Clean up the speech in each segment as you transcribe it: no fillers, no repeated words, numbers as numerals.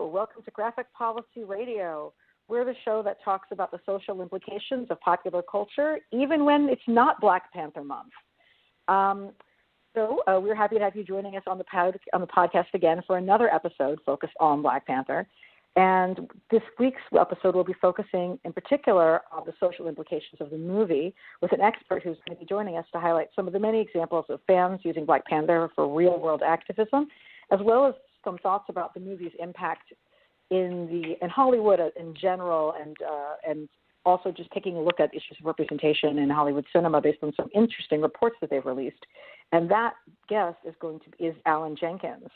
Hello, welcome to Graphic Policy Radio. We're the show that talks about the social implications of popular culture, even when it's not Black Panther month. We're happy to have you joining us on the podcast again for another episode focused on Black Panther. And this week's episode will be focusing in particular on the social implications of the movie with an expert who's going to be joining us to highlight some of the many examples of fans using Black Panther for real-world activism, as well as some thoughts about the movie's impact in Hollywood in general, and also just taking a look at issues of representation in Hollywood cinema based on some interesting reports that they've released. And that guest is Alan Jenkins.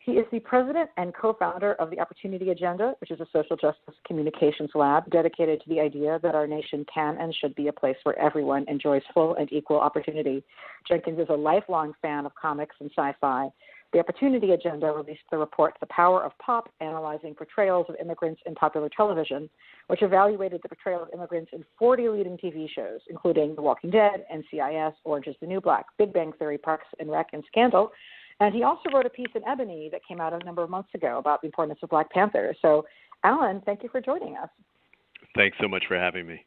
He is the president and co-founder of the Opportunity Agenda, which is a social justice communications lab dedicated to the idea that our nation can and should be a place where everyone enjoys full and equal opportunity. Jenkins is a lifelong fan of comics and sci-fi. The Opportunity Agenda released the report The Power of Pop, analyzing portrayals of immigrants in popular television, which evaluated the portrayal of immigrants in 40 leading TV shows, including The Walking Dead, NCIS, Orange is the New Black, Big Bang Theory, Parks and Rec, and Scandal. And he also wrote a piece in Ebony that came out a number of months ago about the importance of Black Panther. So, Alan, thank you for joining us. Thanks so much for having me.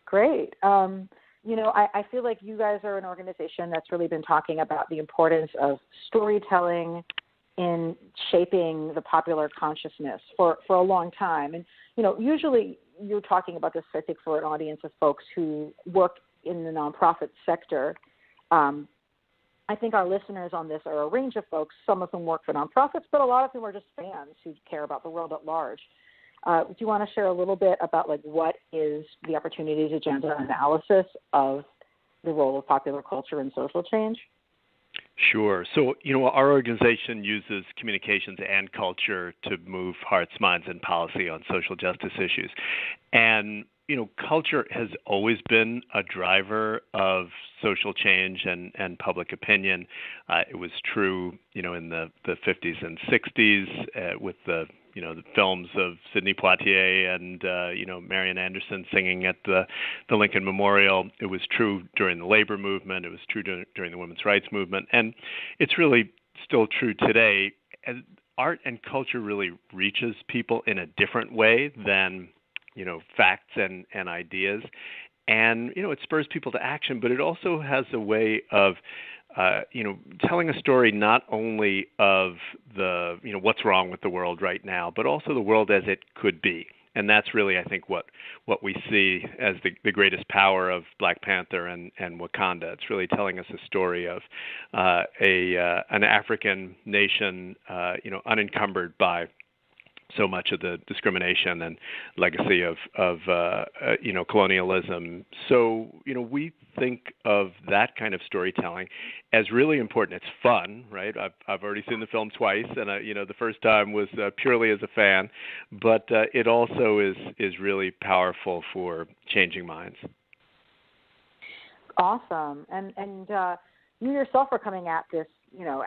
Great. I feel like you guys are an organization that's really been talking about the importance of storytelling in shaping the popular consciousness for a long time. And, usually you're talking about this, I think, for an audience of folks who work in the nonprofit sector. I think our listeners on this are a range of folks. Some of them work for nonprofits, but a lot of them are just fans who care about the world at large. Do you want to share a little bit about what is the Opportunities Agenda analysis of the role of popular culture in social change? Sure. So, our organization uses communications and culture to move hearts, minds, and policy on social justice issues. And culture has always been a driver of social change and public opinion. It was true, in the 50s and 60s with the films of Sidney Poitier and, Marian Anderson singing at the Lincoln Memorial. It was true during the labor movement. It was true during the women's rights movement. And it's really still true today. And art and culture really reaches people in a different way than facts and ideas. And, it spurs people to action, but it also has a way of, telling a story not only of the, what's wrong with the world right now, but also the world as it could be. And that's really, I think, what we see as the greatest power of Black Panther and Wakanda. It's really telling us a story of an African nation, unencumbered by so much of the discrimination and legacy of colonialism. So, we think of that kind of storytelling as really important. It's fun, right? I've already seen the film twice, and the first time was purely as a fan, but it also is really powerful for changing minds. Awesome. And you yourself are coming at this,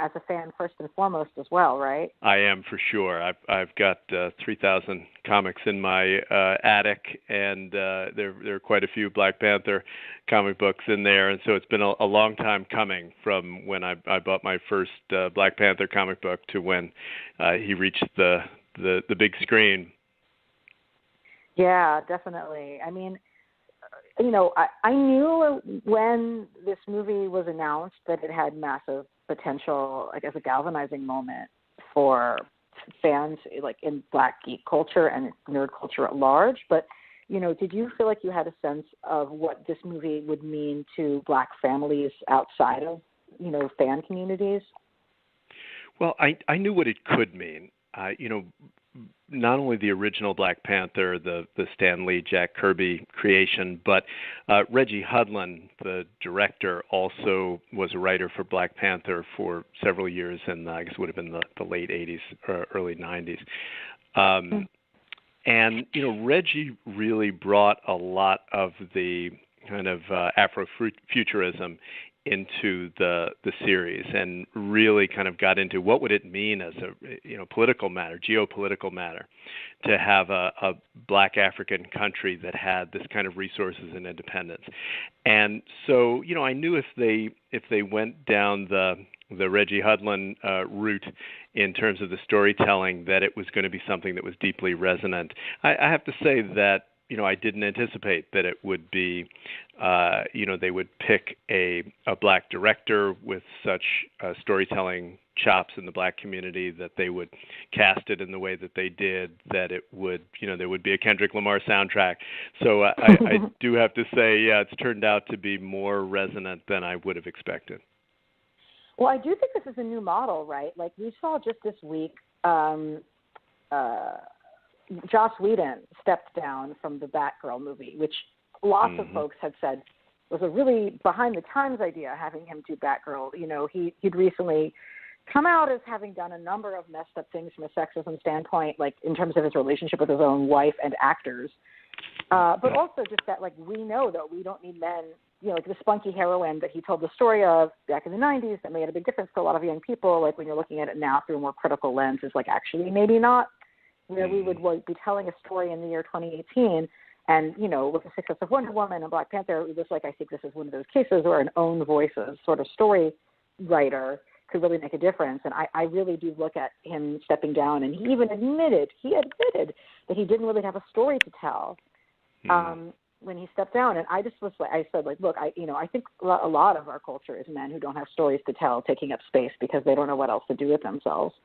as a fan first and foremost as well, right? I am, for sure. I've got 3,000 comics in my attic, and there are quite a few Black Panther comic books in there, and so it's been a long time coming from when I bought my first Black Panther comic book to when he reached the big screen. Yeah, definitely. I mean, I knew when this movie was announced that it had massive potential, as a galvanizing moment for fans, in Black geek culture and nerd culture at large. But, did you feel like you had a sense of what this movie would mean to Black families outside of, fan communities? Well, I knew what it could mean. Not only the original Black Panther, the Stan Lee, Jack Kirby creation, but Reggie Hudlin, the director, also was a writer for Black Panther for several years, and I guess it would have been the late 80s or early 90s. And, Reggie really brought a lot of the kind of Afrofuturism into the series, and really kind of got into what would it mean as a political matter, geopolitical matter, to have a Black African country that had this kind of resources and independence. And so I knew if they went down the Reggie Hudlin route in terms of the storytelling, that it was going to be something that was deeply resonant. I have to say that I didn't anticipate that it would be, they would pick a black director with such storytelling chops in the black community, that they would cast it in the way that they did, that it would, there would be a Kendrick Lamar soundtrack. So I do have to say, it's turned out to be more resonant than I would have expected. Well, I do think this is a new model, right? Like we saw just this week, Joss Whedon stepped down from the Batgirl movie, which lots of folks had said was a really behind the times idea, having him do Batgirl. He'd recently come out as having done a number of messed up things from a sexism standpoint, like in terms of his relationship with his own wife and actors. But also just that, like, we know that we don't need men, like the spunky heroine that he told the story of back in the 90s that made a big difference to a lot of young people. Like when you're looking at it now through a more critical lens, is like, actually, maybe not. We would be telling a story in the year 2018, and, with the success of Wonder Woman and Black Panther, it was like, I think this is one of those cases where an own voices sort of story writer could really make a difference. And I really do look at him stepping down, and he admitted that he didn't really have a story to tell when he stepped down. And I just was like, I said, like, look, I think a lot of our culture is men who don't have stories to tell, taking up space because they don't know what else to do with themselves.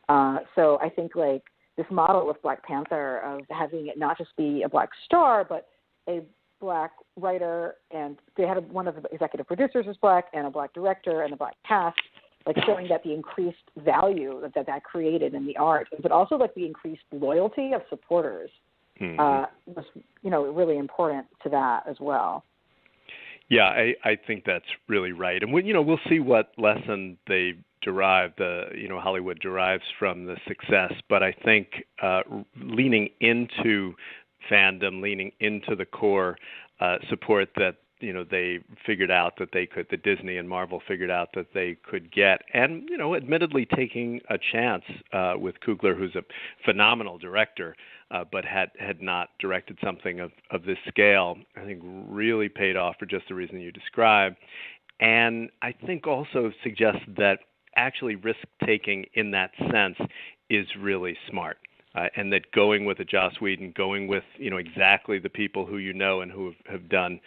So I think, like, this model with Black Panther of having it not just be a black star, but a black writer, and they had one of the executive producers was black, and a black director, and a black cast, like showing that the increased value that created in the art, but also like the increased loyalty of supporters was, really important to that as well. Yeah, I think that's really right. And we'll see what lesson they derive, Hollywood derives from the success. But I think leaning into fandom, leaning into the core support that they figured out that they could, that Disney and Marvel figured out that they could get, and admittedly taking a chance with Coogler, who's a phenomenal director, but had not directed something of this scale, I think really paid off for just the reason you described. And I think also suggests that actually risk-taking in that sense is really smart. And that going with a Joss Whedon, going with exactly the people who and who have done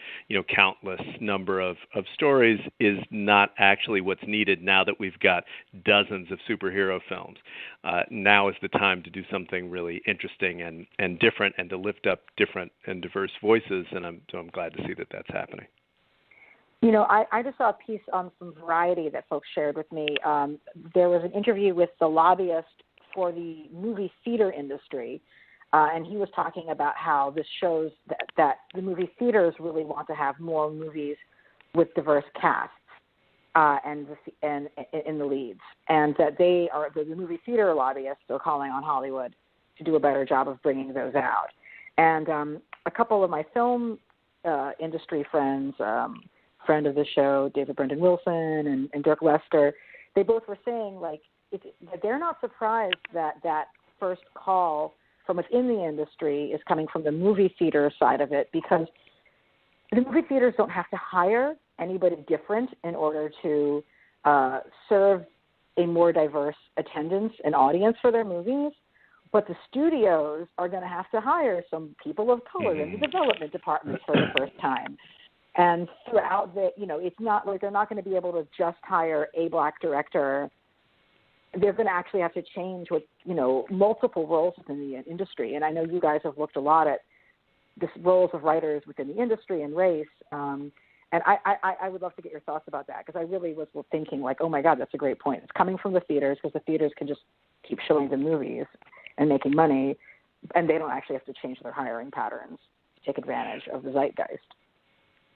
countless number of stories is not actually what's needed now that we've got dozens of superhero films. Now is the time to do something really interesting and different, and to lift up different and diverse voices. And I'm glad to see that that's happening. I just saw a piece on some Variety that folks shared with me. There was an interview with the lobbyist for the movie theater industry, and he was talking about how this shows that the movie theaters really want to have more movies with diverse casts and in the leads, and that they are the movie theater lobbyists are calling on Hollywood to do a better job of bringing those out. And a couple of my film industry friends, friend of the show, David Brendan Wilson and Dirk Lester, they both were saying, like, they're not surprised that first call from within the industry is coming from the movie theater side of it, because the movie theaters don't have to hire anybody different in order to serve a more diverse attendance and audience for their movies. But the studios are going to have to hire some people of color in the development departments for the first time. And throughout it's not like they're not going to be able to just hire a black director. They're going to actually have to change with, multiple roles within the industry. And I know you guys have looked a lot at the roles of writers within the industry and race. And I would love to get your thoughts about that, because I really was thinking, like, oh, my God, that's a great point. It's coming from the theaters, because the theaters can just keep showing the movies and making money, and they don't actually have to change their hiring patterns to take advantage of the zeitgeist.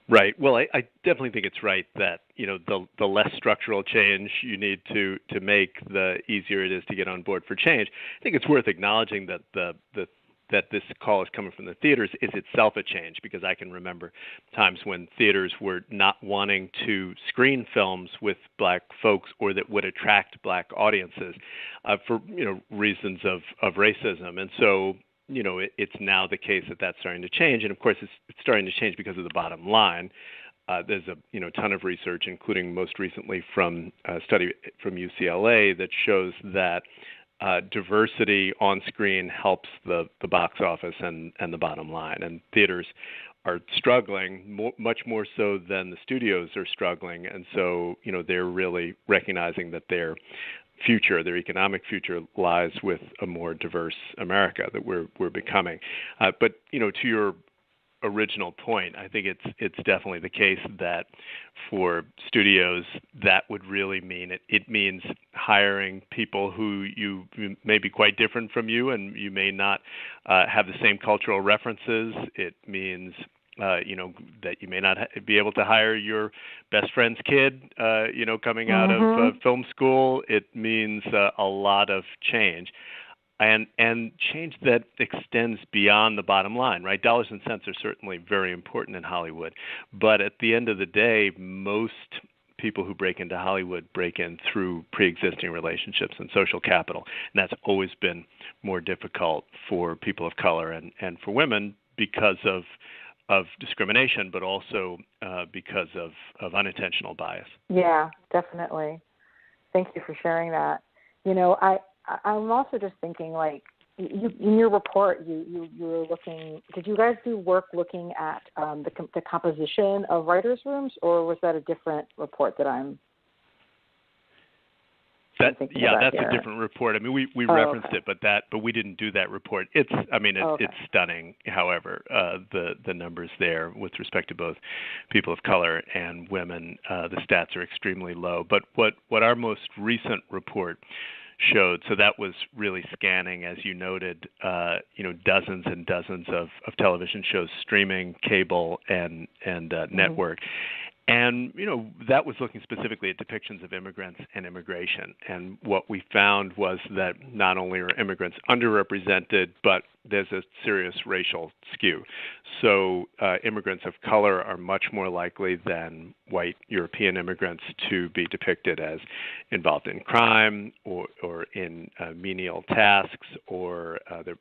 Right. Well, I definitely think it's right that the less structural change you need to make, the easier it is to get on board for change. I think it's worth acknowledging that that this call is coming from the theaters is itself a change, because I can remember times when theaters were not wanting to screen films with black folks or that would attract black audiences for reasons of racism, and so. It's now the case that that's starting to change. And, of course, it's starting to change because of the bottom line. there's a ton of research, including most recently from a study from UCLA, that shows that diversity on screen helps the box office and the bottom line. And theaters are struggling much more so than the studios are struggling. And so, they're really recognizing that their economic future lies with a more diverse America that we're becoming. But, to your original point, I think it's definitely the case that for studios that would really mean it means hiring people who you may be quite different from you, and you may not have the same cultural references. It means that you may not be able to hire your best friend's kid, coming out of film school. It means a lot of change. And change that extends beyond the bottom line, right? Dollars and cents are certainly very important in Hollywood, but at the end of the day, most people who break into Hollywood break in through pre-existing relationships and social capital, and that's always been more difficult for people of color and for women because of discrimination, but also because of unintentional bias. Yeah, definitely. Thank you for sharing that. I'm also just thinking, like, in your report, you were looking. Did you guys do work looking at the composition of writers' rooms, or was that a different report that I'm? That's a different report. I mean, we referenced it, but we didn't do that report. It's stunning. However, the numbers there with respect to both people of color and women, the stats are extremely low. But what our most recent report showed, so that was really scanning, as you noted, dozens and dozens of television shows, streaming, cable, and network. And, that was looking specifically at depictions of immigrants and immigration. And what we found was that not only are immigrants underrepresented, but there's a serious racial skew. So immigrants of color are much more likely than white European immigrants to be depicted as involved in crime or in menial tasks, or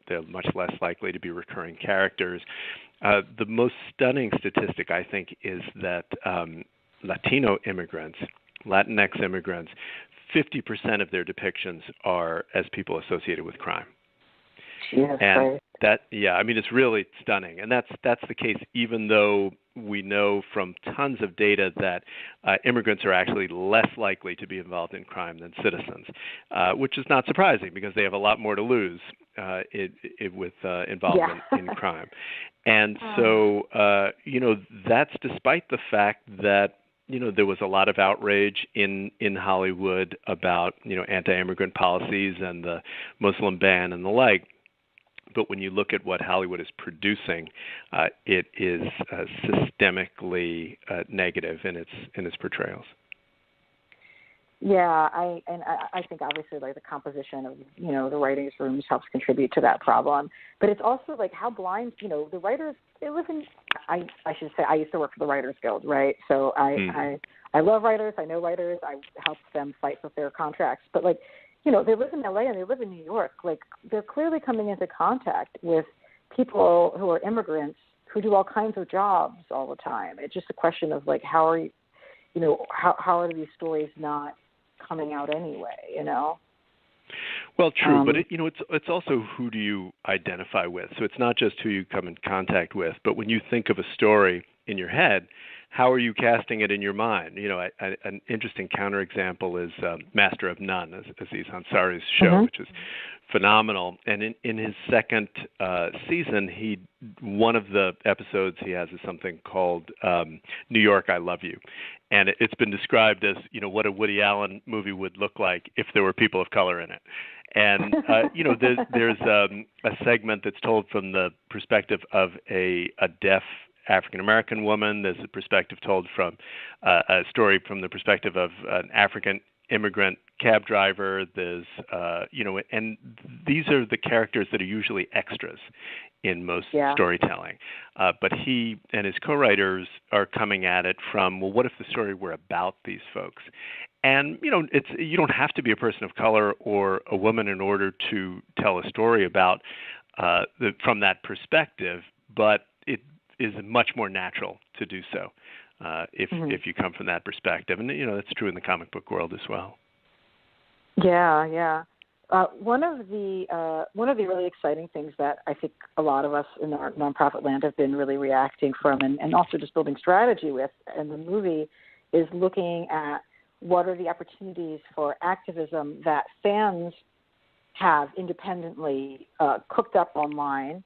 they're much less likely to be recurring characters. The most stunning statistic, I think, is that Latino immigrants, Latinx immigrants, 50% of their depictions are as people associated with crime. Jesus Christ. It's really stunning. And that's the case even though we know from tons of data that immigrants are actually less likely to be involved in crime than citizens, which is not surprising because they have a lot more to lose with involvement in crime. And so, that's despite the fact that there was a lot of outrage in Hollywood about, anti-immigrant policies and the Muslim ban and the like. But when you look at what Hollywood is producing, it is systemically negative in its portrayals. Yeah, I think obviously like the composition of the writers' rooms helps contribute to that problem, but it's also like how blind the writers. It wasn't. I should say I used to work for the Writers Guild, right? So I love writers. I know writers. I help them fight for fair contracts, but like they live in LA and they live in New York. Like they're clearly coming into contact with people who are immigrants who do all kinds of jobs all the time. It's just a question of like how are how are these stories not coming out anyway, Well, true, but it's also who do you identify with. So it's not just who you come in contact with, but when you think of a story in your head, how are you casting it in your mind? An interesting counterexample is Master of None, Aziz Ansari's show, which is phenomenal. And in his second season, one of the episodes he has is something called New York, I Love You. And it's been described as, what a Woody Allen movie would look like if there were people of color in it. And, there's a segment that's told from the perspective of a deaf African-American woman. There's a perspective told from a story from the perspective of an African immigrant cab driver. There's, and these are the characters that are usually extras in most storytelling. But he and his co-writers are coming at it from, well, what if the story were about these folks? And, you don't have to be a person of color or a woman in order to tell a story about from that perspective, but it is much more natural to do so. if you come from that perspective, and that's true in the comic book world as well. Yeah. One of the really exciting things that I think a lot of us in our nonprofit land have been really reacting from, and also just building strategy with in the movie, is looking at what are the opportunities for activism that fans have independently cooked up online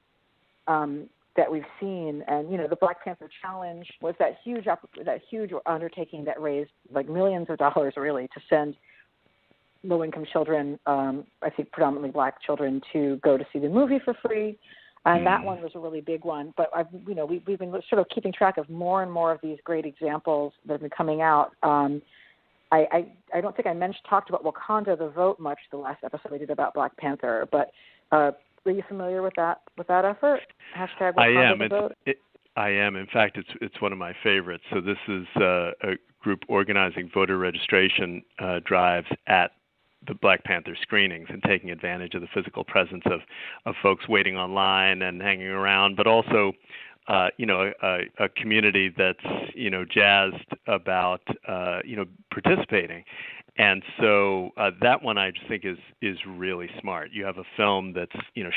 that we've seen. And the Black Panther Challenge was that huge undertaking that raised like millions of dollars really to send low-income children, I think predominantly Black children, to go to see the movie for free. And that one was a really big one. But we've been sort of keeping track of more and more of these great examples that have been coming out. I don't think I talked about Wakanda the Vote much the last episode we did about Black Panther, but are you familiar with that effort? Hashtag Wakanda the Vote? I am. In fact, it's one of my favorites. So this is a group organizing voter registration drives at the Black Panther screenings and taking advantage of the physical presence of folks waiting online and hanging around, but also a community that's jazzed about participating. And so that one I just think is really smart. You have a film that's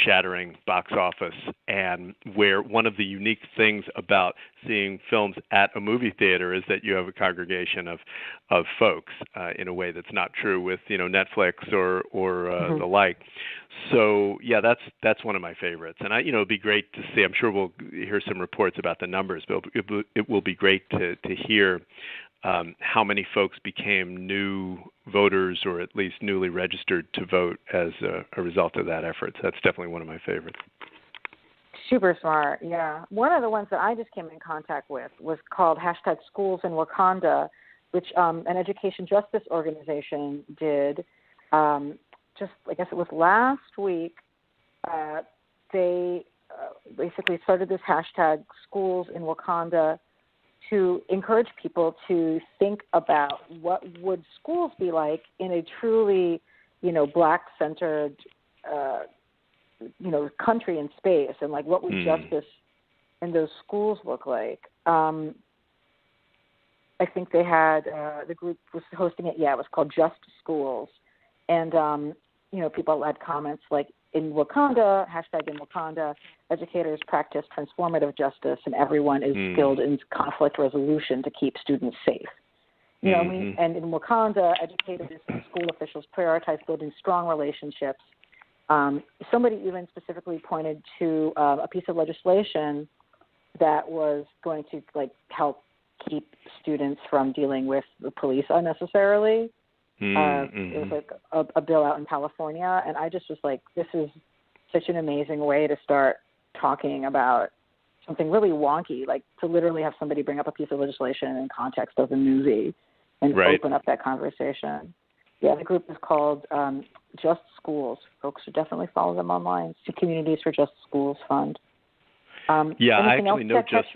shattering box office, and where one of the unique things about seeing films at a movie theater is that you have a congregation of folks in a way that's not true with Netflix or the like. So yeah, that's one of my favorites, and it'd be great to see. I'm sure we'll hear some reports about the numbers, but it will be great to hear how many folks became new voters or at least newly registered to vote as a result of that effort. So that's definitely one of my favorites. Super smart, yeah. One of the ones that I just came in contact with was called hashtag Schools in Wakanda, which an education justice organization did just, I guess it was last week. They basically started this hashtag Schools in Wakanda to encourage people to think about what would schools be like in a truly, Black-centered, country and space, and like what would justice in those schools look like. I think they had the group was hosting it. Yeah, it was called Just Schools, and people had comments like, in Wakanda, hashtag in Wakanda, educators practice transformative justice, and everyone is skilled in conflict resolution to keep students safe. And in Wakanda, educators and school officials prioritize building strong relationships. Somebody even specifically pointed to a piece of legislation that was going to help keep students from dealing with the police unnecessarily. It was a bill out in California, and I just was like, this is such an amazing way to start talking about something really wonky, like to literally have somebody bring up a piece of legislation in context of a movie and open up that conversation. Yeah, the group is called Just Schools. Folks should definitely follow them online. It's the Communities for Just Schools Fund. I actually know Just.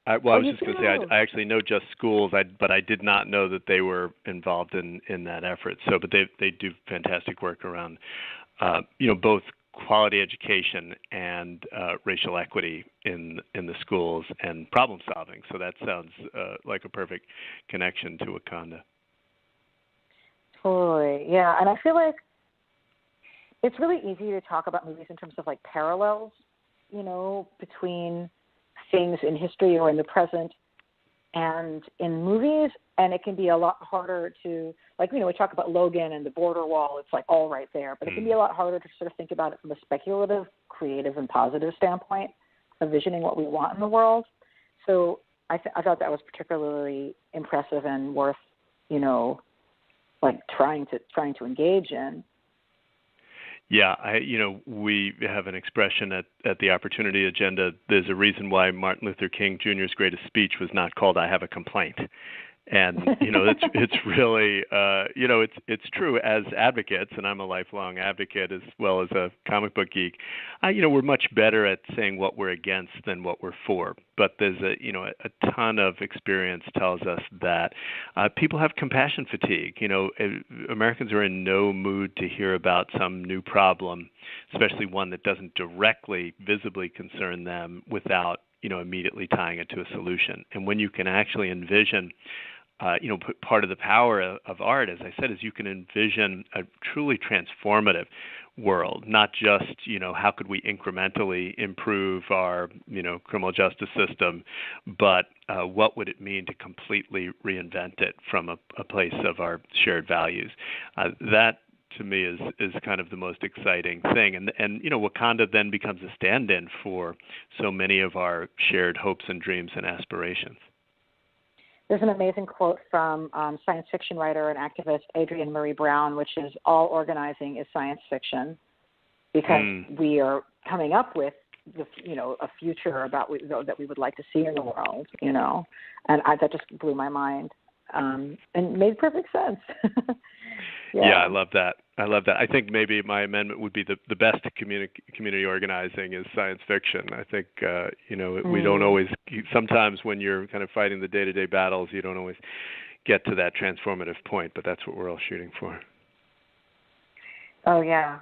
I was just going to say, I actually know Just Schools, but I did not know that they were involved in that effort. So, but they do fantastic work around, both quality education and racial equity in the schools and problem solving. So that sounds like a perfect connection to Wakanda. Totally, yeah. And I feel like it's really easy to talk about movies in terms of like parallels, between things in history or in the present and in movies, and it can be a lot harder to, we talk about Logan and the border wall, it's like all right there, but it can be a lot harder to sort of think about it from a speculative, creative, and positive standpoint, envisioning what we want in the world. So I thought that was particularly impressive and worth, trying to engage in. Yeah, we have an expression at the Opportunity Agenda. There's a reason why Martin Luther King Jr.'s greatest speech was not called "I Have a Complaint," and it's really it's true as advocates, and I'm a lifelong advocate as well as a comic book geek. We're much better at saying what we're against than what we're for. But there's a ton of experience tells us that people have compassion fatigue. Americans are in no mood to hear about some new problem, especially one that doesn't directly, visibly concern them, without immediately tying it to a solution. And when you can actually envision, part of the power of art, as I said, is you can envision a truly transformative world, not just, how could we incrementally improve our, criminal justice system, but what would it mean to completely reinvent it from a place of our shared values. That, to me, is kind of the most exciting thing. And Wakanda then becomes a stand-in for so many of our shared hopes and dreams and aspirations. There's an amazing quote from science fiction writer and activist Adrienne Marie Brown, which is, all organizing is science fiction, because we are coming up with a future that we would like to see in the world, and that just blew my mind, and made perfect sense. Yeah, I love that. I think maybe my amendment would be the best community organizing is science fiction. I think, we don't always, sometimes when you're kind of fighting the day-to-day battles, you don't always get to that transformative point, but that's what we're all shooting for. Oh, yeah.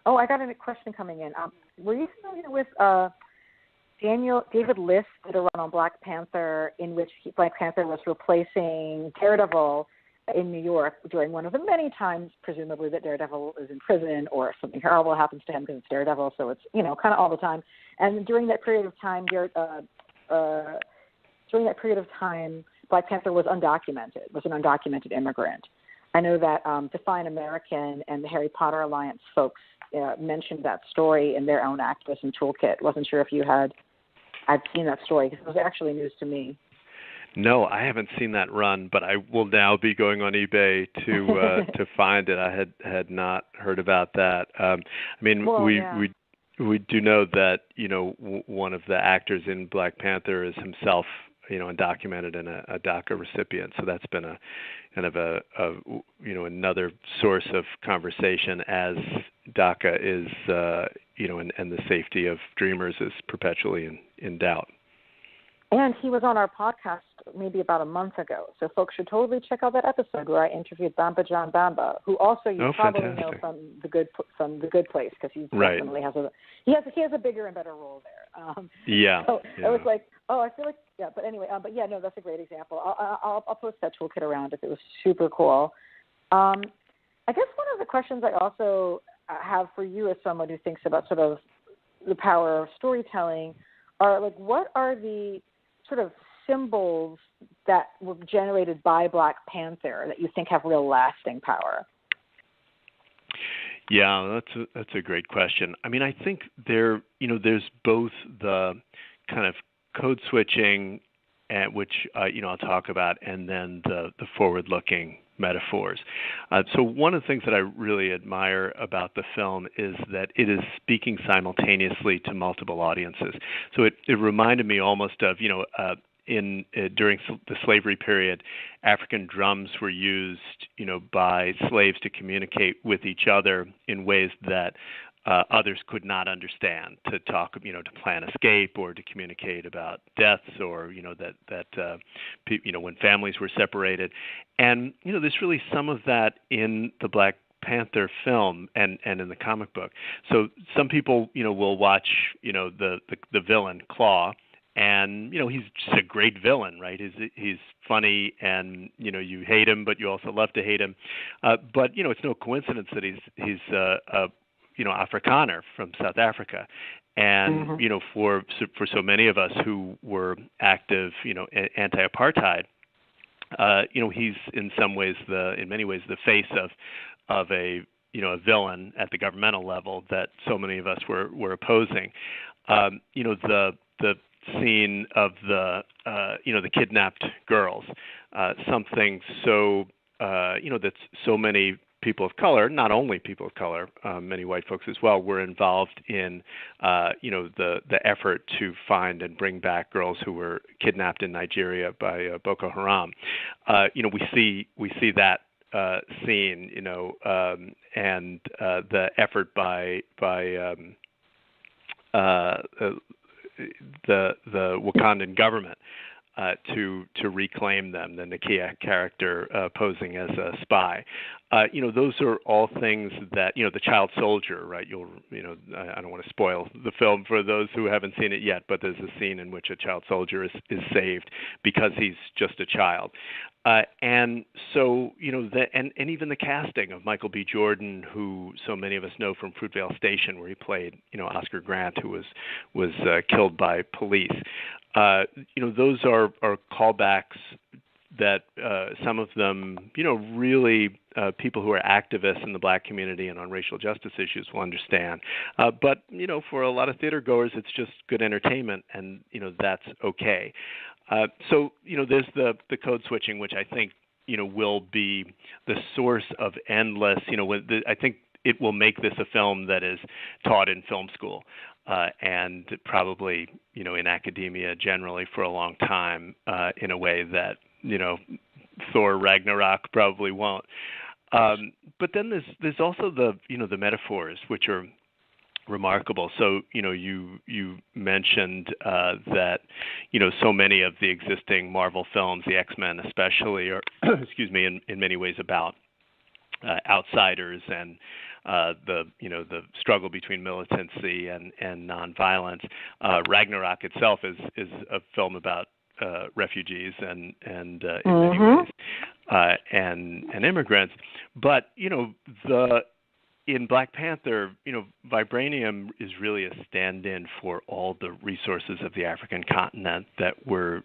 Oh, I got a question coming in. Were you familiar with David List did a run on Black Panther, in which Black Panther was replacing Daredevil in New York during one of the many times, presumably, that Daredevil is in prison or something horrible happens to him because it's Daredevil, so it's, kind of all the time. And during that period of time, Black Panther was an undocumented immigrant. I know that Define American and the Harry Potter Alliance folks mentioned that story in their own activism toolkit. Wasn't sure if I'd seen that story, because it was actually news to me. No, I haven't seen that run, but I will now be going on eBay to find it. I had not heard about that. We do know that one of the actors in Black Panther is himself undocumented and a DACA recipient. So that's been a kind of a another source of conversation, as DACA is and the safety of Dreamers is perpetually in doubt. And he was on our podcast maybe about a month ago, so folks should totally check out that episode where I interviewed Bamba John Bamba, who also you probably know from the Good Place, because he definitely has a bigger and better role there. It was like, I feel like, but anyway, that's a great example. I'll post that toolkit around if it was super cool. I guess one of the questions I also have for you as someone who thinks about sort of the power of storytelling are, like, what are the sort of symbols that were generated by Black Panther that you think have real lasting power? Yeah, that's a great question. I mean, I think there's both the kind of code switching, which I'll talk about, and then the forward-looking metaphors. So one of the things that I really admire about the film is that it is speaking simultaneously to multiple audiences. So it reminded me almost of, during the slavery period, African drums were used, by slaves to communicate with each other in ways that others could not understand, to talk, to plan escape or to communicate about deaths, or, when families were separated. And, there's really some of that in the Black Panther film and in the comic book. So some people, will watch, the villain, Claw, and, he's just a great villain, right? He's funny, and, you hate him, but you also love to hate him. But, it's no coincidence that he's Afrikaner from South Africa. And, for so many of us who were active, anti-apartheid, he's in many ways the face of a villain at the governmental level that so many of us were opposing. The scene of the kidnapped girls, something so that so many people of color, not only people of color, many white folks as well, were involved in, the effort to find and bring back girls who were kidnapped in Nigeria by Boko Haram. We see that scene, and the effort by the Wakandan government to reclaim them, the Nakia character posing as a spy. those are all things that, the child soldier, right? I don't want to spoil the film for those who haven't seen it yet, but there's a scene in which a child soldier is saved because he's just a child. And so, and even the casting of Michael B. Jordan, who so many of us know from Fruitvale Station, where he played, Oscar Grant, who was killed by police. Those are callbacks that some of them, really people who are activists in the Black community and on racial justice issues will understand. But, for a lot of theater goers, it's just good entertainment, and, that's okay. So, there's the code switching, which I think, will be the source of endless, I think it will make this a film that is taught in film school. And probably, in academia generally for a long time, in a way that, Thor Ragnarok probably won't. But then there's also the metaphors, which are remarkable. So, you mentioned that, so many of the existing Marvel films, the X-Men especially, are, in many ways about outsiders and the struggle between militancy and nonviolence. Ragnarok itself is a film about refugees and in many ways and immigrants. But in Black Panther, vibranium is really a stand-in for all the resources of the African continent that were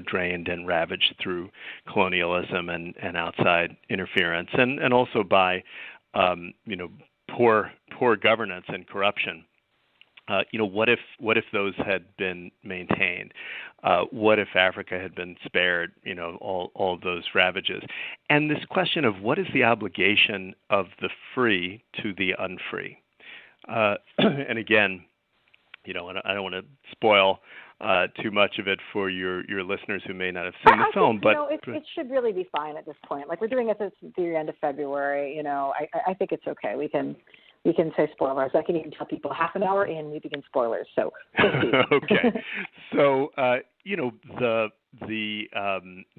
drained and ravaged through colonialism and outside interference, and also by poor governance and corruption. What if those had been maintained? What if Africa had been spared, all those ravages? And this question of what is the obligation of the free to the unfree? And again, I don't want to spoil too much of it for your listeners who may not have seen the film. But it should really be fine at this point. Like, we're doing it through the end of February. I think it's okay. We can say spoilers. I can even tell people half an hour in we begin spoilers. So okay. So the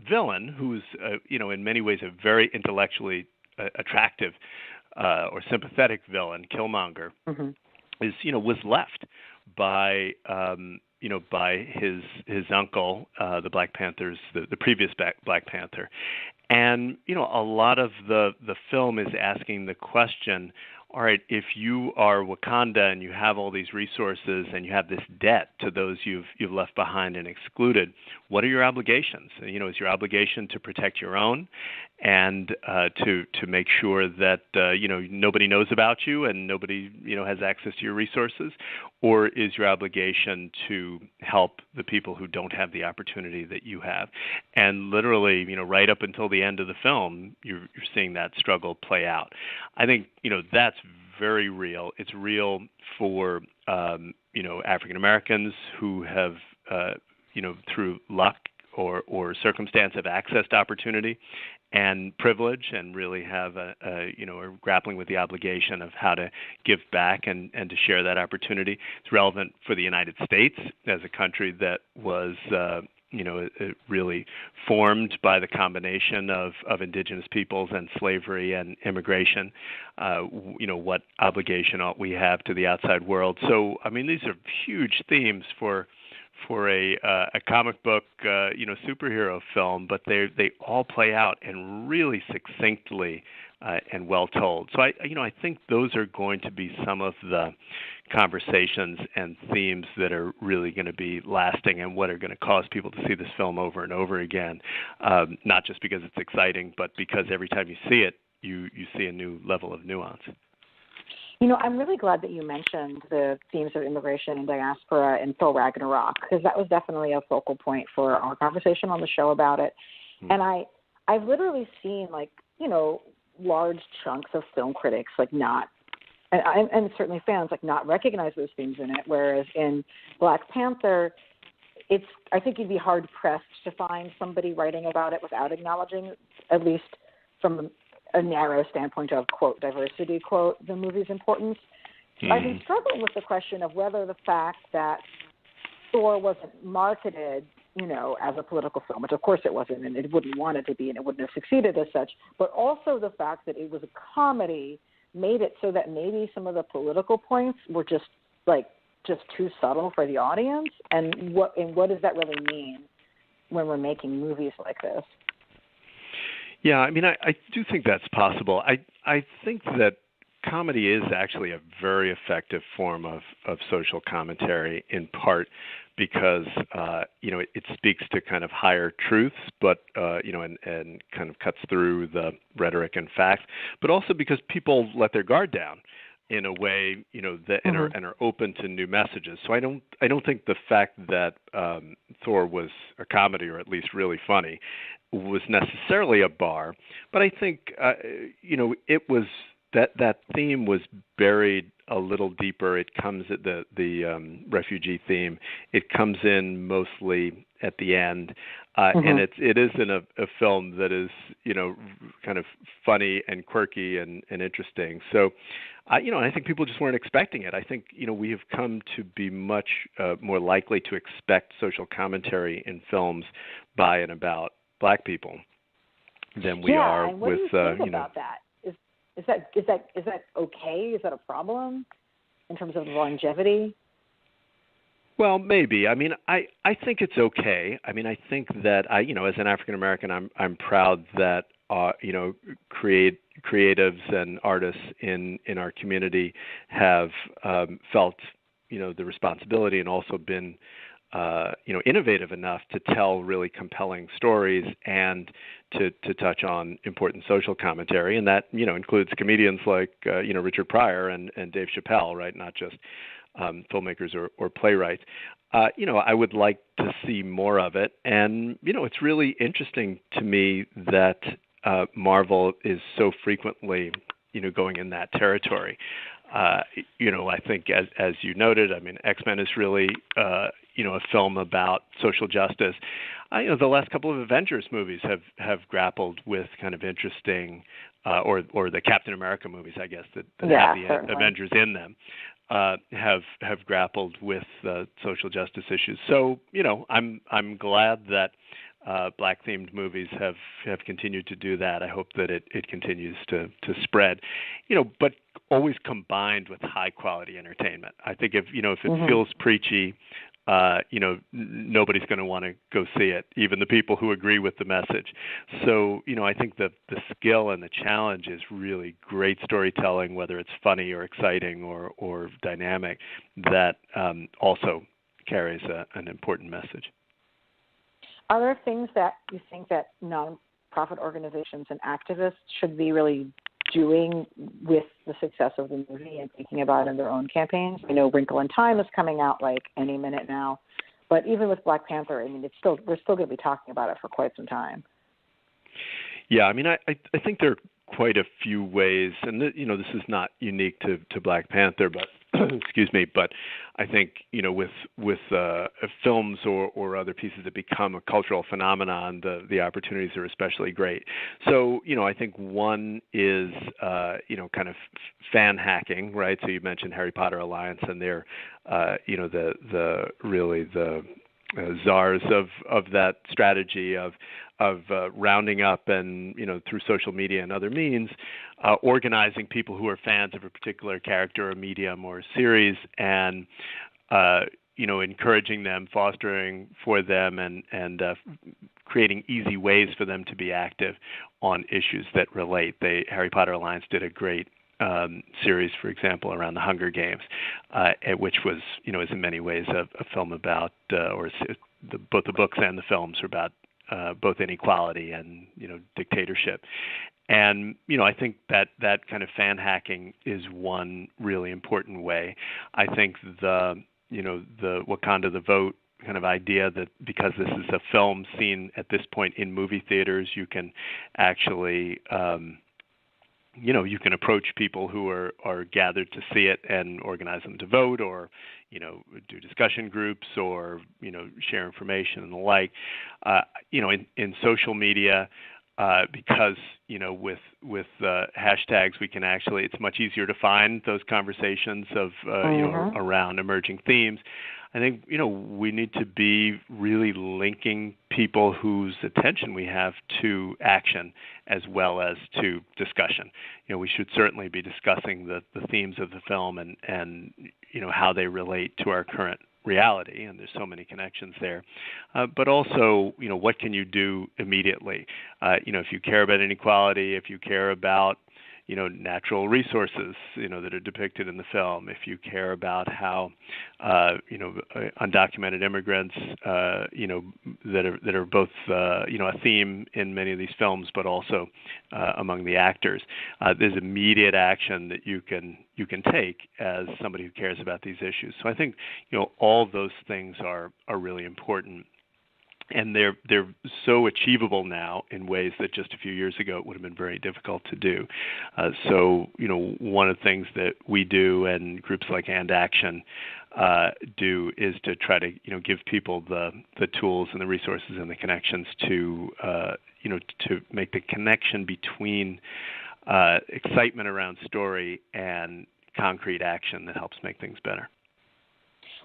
villain, who's in many ways a very intellectually attractive or sympathetic villain, Killmonger, was left by by his uncle, the Black Panthers, the previous Black Panther, and a lot of the film is asking the question: all right, if you are Wakanda and you have all these resources and you have this debt to those you've left behind and excluded, what are your obligations? Is your obligation to protect your own and to make sure that nobody knows about you and nobody has access to your resources, or is your obligation to help the people who don't have the opportunity that you have? And literally, right up until the end of the film, you're seeing that struggle play out. I think that's very real. It's real for African Americans who have through luck or circumstance have accessed opportunity and privilege, and really have are grappling with the obligation of how to give back and to share that opportunity. It's relevant for the United States as a country that was really formed by the combination of indigenous peoples and slavery and immigration. What obligation ought we have to the outside world? So, these are huge themes for a comic book, superhero film, but they all play out and really succinctly and well told. So I think those are going to be some of the conversations and themes that are really going to be lasting and what are going to cause people to see this film over and over again, not just because it's exciting, but because every time you see it, you see a new level of nuance. I'm really glad that you mentioned the themes of immigration and diaspora in Thor Ragnarok, because that was definitely a focal point for our conversation on the show about it. Mm-hmm. And I've literally seen, large chunks of film critics, and certainly fans, not recognize those themes in it, whereas in Black Panther, I think you'd be hard-pressed to find somebody writing about it without acknowledging, at least from a narrow standpoint of, quote, diversity, quote, the movie's importance. I've been struggling with the question of whether the fact that Thor wasn't marketed as a political film, which of course it wasn't, and it wouldn't want it to be, and it wouldn't have succeeded as such, but also the fact that it was a comedy made it so that maybe some of the political points were just too subtle for the audience. And what does that really mean when we're making movies like this? Yeah, I mean, I do think that's possible. I think that comedy is actually a very effective form of social commentary, in part because it speaks to kind of higher truths, but and kind of cuts through the rhetoric and facts, but also because people let their guard down in a way, that and are open to new messages. So I don't think the fact that Thor was a comedy, or at least really funny, was necessarily a bar. But I think it was that theme was buried a little deeper. It comes at the refugee theme. It comes in mostly at the end, and it is in a film that is kind of funny and quirky and interesting. So, I think people just weren't expecting it. I think we have come to be much more likely to expect social commentary in films by and about Black people than we are and what with do you think about that? Is that okay? Is that a problem in terms of longevity? Well, maybe. I mean, I think it's okay. I mean, I think that as an African American, I'm proud that creatives and artists in our community have felt the responsibility and also been innovative enough to tell really compelling stories and to touch on important social commentary, and that includes comedians like Richard Pryor and Dave Chappelle, right? Not just filmmakers or playwrights. I would like to see more of it, and it's really interesting to me that Marvel is so frequently going in that territory. I think as you noted, I mean, X-Men is really a film about social justice. The last couple of Avengers movies have grappled with kind of interesting, or the Captain America movies, I guess, that have the certainly. Avengers in them, have grappled with social justice issues. So I'm glad that Black themed movies have continued to do that. I hope that it continues to spread, but always combined with high quality entertainment. I think if it feels preachy, nobody's going to want to go see it, even the people who agree with the message. So, I think the skill and the challenge is really great storytelling, whether it's funny or exciting or dynamic, that also carries an important message. Are there things that you think that nonprofit organizations and activists should be really doing with the success of the movie and thinking about in their own campaigns? I know Wrinkle in Time is coming out like any minute now, but even with Black Panther, I mean, we're still going to be talking about it for quite some time. Yeah, I mean, I think there are quite a few ways, and this is not unique to Black Panther, but excuse me, but I think with films or other pieces that become a cultural phenomenon, the opportunities are especially great. So I think one is kind of fan hacking, right? So you mentioned Harry Potter Alliance, and they're the czars of that strategy of rounding up and through social media and other means, organizing people who are fans of a particular character or medium or series, and encouraging them, fostering for them, and creating easy ways for them to be active on issues that relate. Harry Potter Alliance did a great series, for example, around the Hunger Games, which was, is in many ways a film about, both the books and the films are about both inequality and dictatorship. And I think that kind of fan hacking is one really important way. I think the Wakanda the Vote kind of idea that because this is a film seen at this point in movie theaters, you can actually you can approach people who are gathered to see it and organize them to vote, or do discussion groups, or share information and the like. In social media, because with hashtags we can actually, it's much easier to find those conversations of around emerging themes. I think we need to be really linking people whose attention we have to action as well as to discussion. We should certainly be discussing the themes of the film and how they relate to our current reality, and there's so many connections there. But also, what can you do immediately? If you care about inequality, if you care about natural resources, that are depicted in the film, if you care about how, undocumented immigrants, that are both, a theme in many of these films, but also among the actors, there's immediate action that you can take as somebody who cares about these issues. So I think, all those things are really important. And they're so achievable now in ways that just a few years ago it would have been very difficult to do. So one of the things that we do and groups like And Action do is to try to give people the tools and the resources and the connections to to make the connection between excitement around story and concrete action that helps make things better.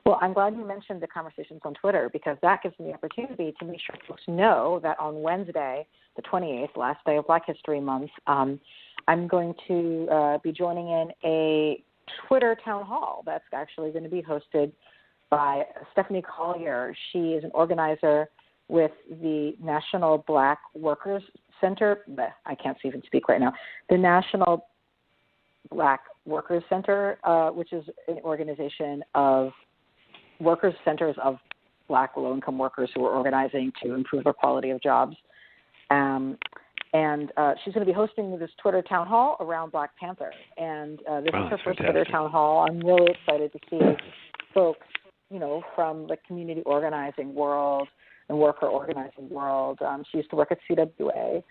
Well, I'm glad you mentioned the conversations on Twitter, because that gives me the opportunity to make sure folks know that on Wednesday, the 28th, last day of Black History Month, I'm going to be joining in a Twitter town hall that's actually going to be hosted by Stephanie Collier. She is an organizer with the National Black Workers Center. I can't even speak right now. The National Black Workers Center, which is an organization of workers' centers of Black low-income workers who are organizing to improve their quality of jobs. And she's going to be hosting this Twitter town hall around Black Panther. And this is her first Twitter town hall. I'm really excited to see folks, from the community organizing world and worker organizing world. She used to work at CWA,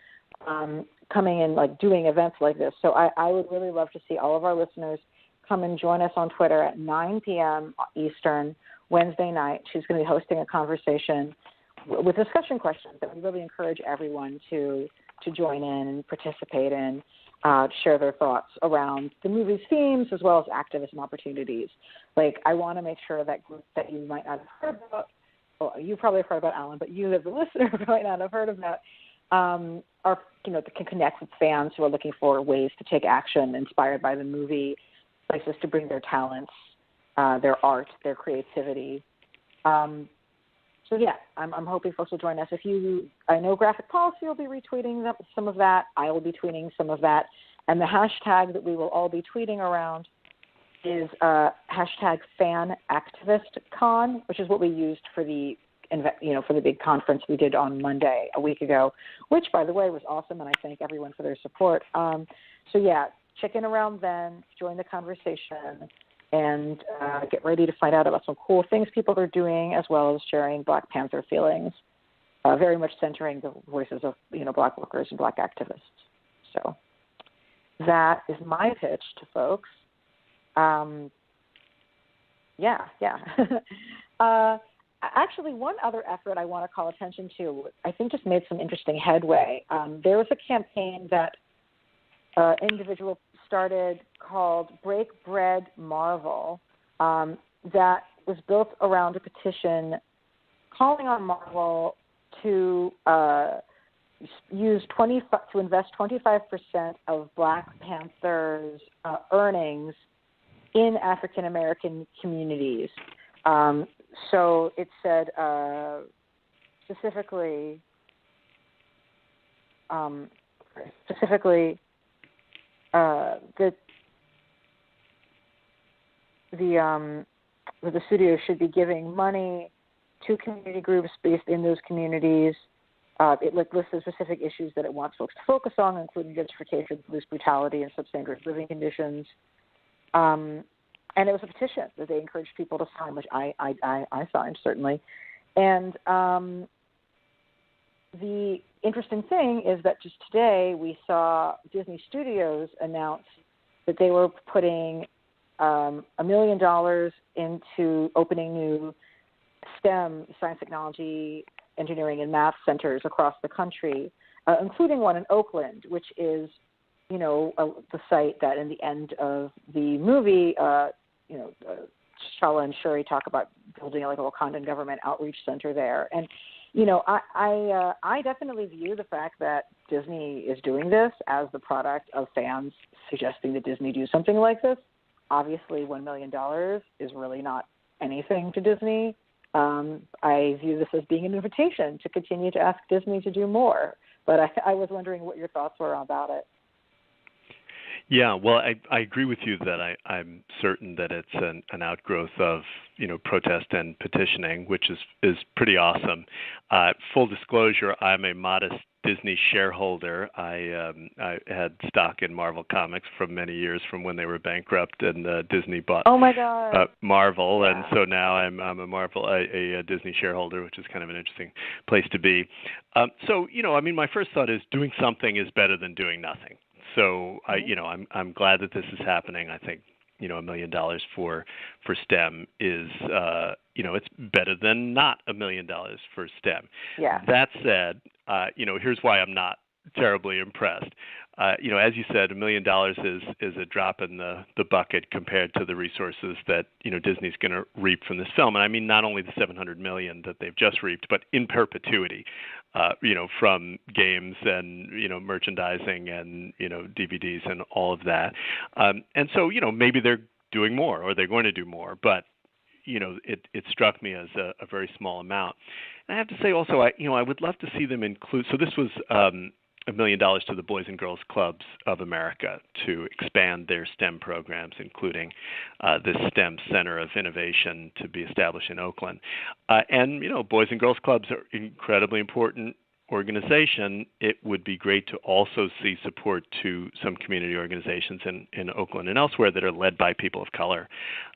coming in, doing events like this. So I would really love to see all of our listeners come and join us on Twitter at 9 p.m. Eastern, Wednesday night. She's going to be hosting a conversation with discussion questions that we really encourage everyone to join in and participate in, share their thoughts around the movie's themes as well as activism opportunities. I want to make sure that groups that you might not have heard about, well, you probably have heard about, Alan, but you as a listener might not have heard about, are, that can connect with fans who are looking for ways to take action inspired by the movie, places to bring their talents, their art, their creativity. I'm hoping folks will join us. I know Graphic Policy will be retweeting some of that. I will be tweeting some of that. And the hashtag that we will all be tweeting around is hashtag FanActivistCon, which is what we used for the big conference we did on Monday a week ago, which, by the way, was awesome, and I thank everyone for their support. Check in around then, join the conversation, and get ready to find out about some cool things people are doing, as well as sharing Black Panther feelings, very much centering the voices of Black workers and Black activists. So that is my pitch to folks. Actually, one other effort I want to call attention to, I think just made some interesting headway. There was a campaign that individual started called Break Bread Marvel, that was built around a petition calling on Marvel to invest 25% of Black Panther's earnings in African American communities. So it said specifically that the studio should be giving money to community groups based in those communities. It lists the specific issues that it wants folks to focus on, including gentrification, police brutality, and substandard living conditions. And it was a petition that they encouraged people to sign, which I signed, certainly. And the interesting thing is that just today we saw Disney Studios announce that they were putting $1 million into opening new STEM, science, technology, engineering, and math centers across the country, including one in Oakland, which is, the site that in the end of the movie, Shala and Shuri talk about building like a Wakandan government outreach center there. And, I definitely view the fact that Disney is doing this as the product of fans suggesting that Disney do something like this. Obviously, $1 million is really not anything to Disney. I view this as being an invitation to continue to ask Disney to do more. But I was wondering what your thoughts were about it. Yeah, well, I agree with you that I'm certain that it's an outgrowth of protest and petitioning, which is pretty awesome. Full disclosure, I'm a modest Disney shareholder. I had stock in Marvel Comics for many years, from when they were bankrupt and Disney bought Marvel, and so now I'm a Disney shareholder, which is kind of an interesting place to be. My first thought is doing something is better than doing nothing. So I'm glad that this is happening. I think $1 million for STEM is it's better than not $1 million for STEM. Yeah. That said, here's why I'm not terribly impressed. As you said, $1 million is a drop in the bucket compared to the resources that Disney's going to reap from this film. And I mean not only the $700 million that they've just reaped, but in perpetuity, from games and merchandising and DVDs and all of that. And so maybe they're doing more, or they're going to do more, but it struck me as a very small amount. And I have to say also, I would love to see them include. So this was $1 million to the Boys and Girls Clubs of America to expand their STEM programs, including this STEM Center of Innovation to be established in Oakland. And Boys and Girls Clubs are incredibly important organization. It would be great to also see support to some community organizations in Oakland and elsewhere that are led by people of color,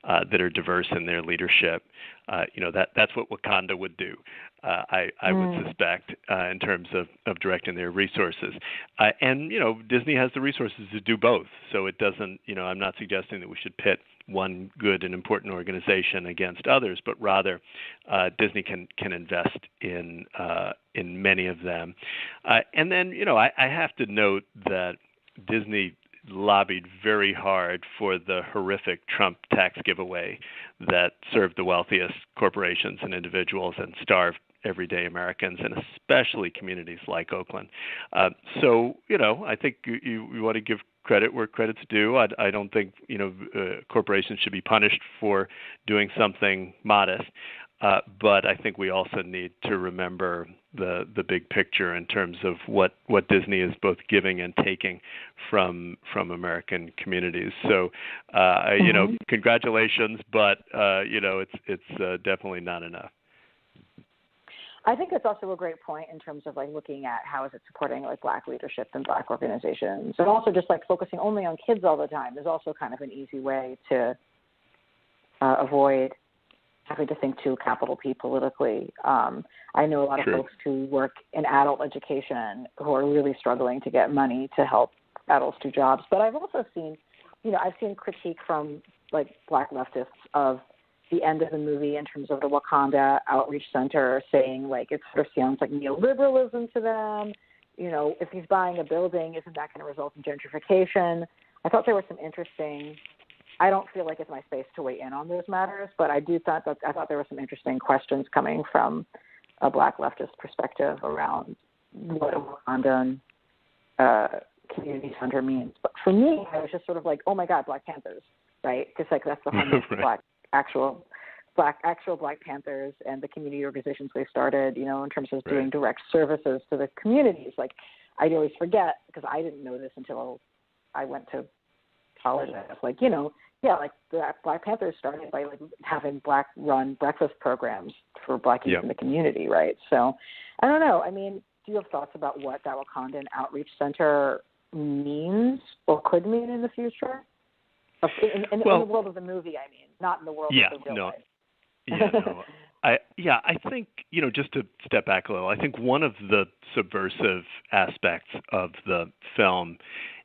that are diverse in their leadership. That's what Wakanda would do, I would suspect, in terms of directing their resources. And Disney has the resources to do both. So it doesn't, I'm not suggesting that we should pit one good and important organization against others, but rather Disney can invest in many of them. And then, I have to note that Disney lobbied very hard for the horrific Trump tax giveaway that served the wealthiest corporations and individuals and starved everyday Americans, and especially communities like Oakland. So, I think you want to give credit where credit's due. I don't think, corporations should be punished for doing something modest. But I think we also need to remember the big picture in terms of what Disney is both giving and taking from American communities. So, congratulations, but it's definitely not enough. I think it's also a great point in terms of looking at how is it supporting Black leadership and Black organizations, and also just focusing only on kids all the time is also kind of an easy way to avoid having to think too capital P politically. I know a lot of folks who work in adult education who are really struggling to get money to help adults do jobs. But I've also seen, I've seen critique from Black leftists of the end of the movie in terms of the Wakanda Outreach Center, saying it sort of sounds like neoliberalism to them. If he's buying a building, isn't that going to result in gentrification? I thought there was some interesting. I don't feel like it's my space to weigh in on those matters, but I thought there were some interesting questions coming from a Black leftist perspective around what a Wakandan community center means. But for me, I was just sort of oh my God, Black Panthers, right? Because that's the home of actual Black Panthers and the community organizations they started, in terms of doing direct services to the communities. I always forget, because I didn't know this until I went to college. I was the Black Panthers started by having Black-run breakfast programs for Black youth in the community, right? So I don't know. I mean, do you have thoughts about what that Wakandan Outreach Center means or could mean in the future? In the world of the movie, I mean, not in the world of the real life. I think, just to step back a little, I think one of the subversive aspects of the film